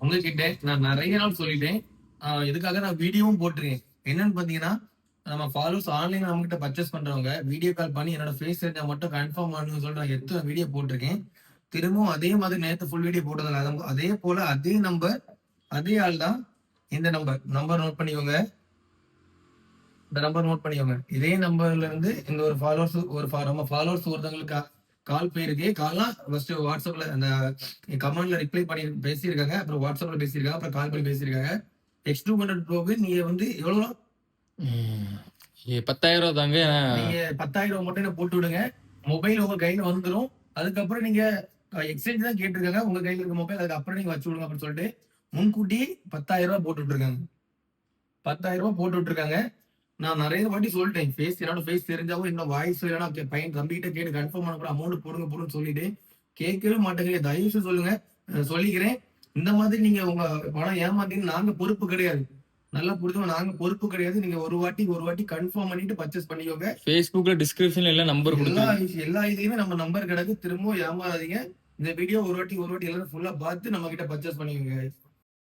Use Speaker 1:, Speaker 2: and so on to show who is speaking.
Speaker 1: உங்ககிட்ட நான் நிறைய நாள் சொல்லிட்டேன். இதுக்காக நான் வீடியோவும் போட்டிருக்கேன். என்னன்னு பார்த்தீங்கன்னா, நம்ம ஃபாலோவர்ஸ் ஆன்லைன்ல நம்மகிட்ட பர்ச்சேஸ் பண்றவங்க வீடியோ கால் பண்ணி என்னோட ஃபேஸ் தெரிஞ்சா மட்டும் கன்ஃபார்ம் பண்ணுங்கன்னு சொல்லிட்டு நான் எத்தன வீடியோ போட்டிருக்கேன். திரும்பவும் அதே மாதிரி நேத்து ஃபுல் வீடியோ போட்டதில்ல. அதே போல அதே நம்பர், அதே ஆள் தான் இந்த நம்பர். நம்பர் நோட் பண்ணிக்கோங்க. இந்த நம்பர் நோட் பண்ணிக்கோங்க. இதே நம்பர்ல இருந்து இந்த ஒரு ஃபாலோவர்ஸ் நம்ம ஃபாலோவர்ஸ் ஒருத்தவங்களுக்கு கால் போயிருக்கு. கால்லாம் ஃபர்ஸ்ட் வாட்ஸ்அப்ல அந்த கமெண்ட்ல ரிப்ளை பண்ணி பேசியிருக்காங்க. அப்புறம் வாட்ஸ்அப்ல பேசியிருக்காங்க. அப்புறம் கால் பண்ணி பேசியிருக்காங்க. X200 ப்ரோக்கு நீங்க வந்து எவ்வளோ?
Speaker 2: ம். 10,000 தாங்க.
Speaker 1: நீங்க 10,000 மட்டும் எனக்கு போட்டு விடுங்க. மொபைல் உங்க கையில வந்துரும். அதுக்கப்புறம் நீங்க எக்ஸ்சேஞ்ச் தான் கேட்டிருக்காங்க. உங்க கையில இருக்க மொபைல் அதுக்கப்புறம் நீங்க வச்சு விடுங்க அப்படின்னு சொல்லிட்டு முன்கூட்டி ரூ. 10,000 போட்டு விட்டுருக்காங்க. ரூ. 10,000 போட்டு விட்டுருக்காங்க. நான் நெறைய வாட்டி சொல்லிட்டேன். என்னோட ஃபேஸ் தெரிஞ்சாவும் இன்னும் வாய்ஸ் இல்லன்னா பையன் தம்பிகிட்ட கேட்டு கன்ஃபார்ம் பண்ண கூட அமௌண்ட் போடுங்க போடுன்னு சொல்லிட்டு கேட்கவே மாட்டேங்கிறீங்க. தயவு செய்து சொல்லுங்க. சொல்லிக்கிறேன். இந்த மாதிரி நீங்க உங்க பணம் ஏமாத்தீங்கன்னு நாங்க பொறுப்பு கிடையாது. நல்லா புரிஞ்சுக்கோங்க. நாங்க பொறுப்பு கிடையாது. நீங்க ஒரு வாட்டி கன்ஃபார்ம் பண்ணிட்டு பர்ச்சேஸ் பண்ணிக்கோங்க.
Speaker 2: Facebookல டிஸ்கிரிப்ஷன்ல எல்லாம் நம்பர் குடுத்துருக்கேன்.
Speaker 1: எல்லா இதுலயுமே நம்ம நம்பர் கிடக்கு. திரும்பவும் ஏமாறாதீங்க. இந்த வீடியோ ஒரு வாட்டி எல்லாரும் ஃபுல்லா பார்த்து நம்ம கிட்ட பர்ச்சேஸ் பண்ணிக்கோங்க.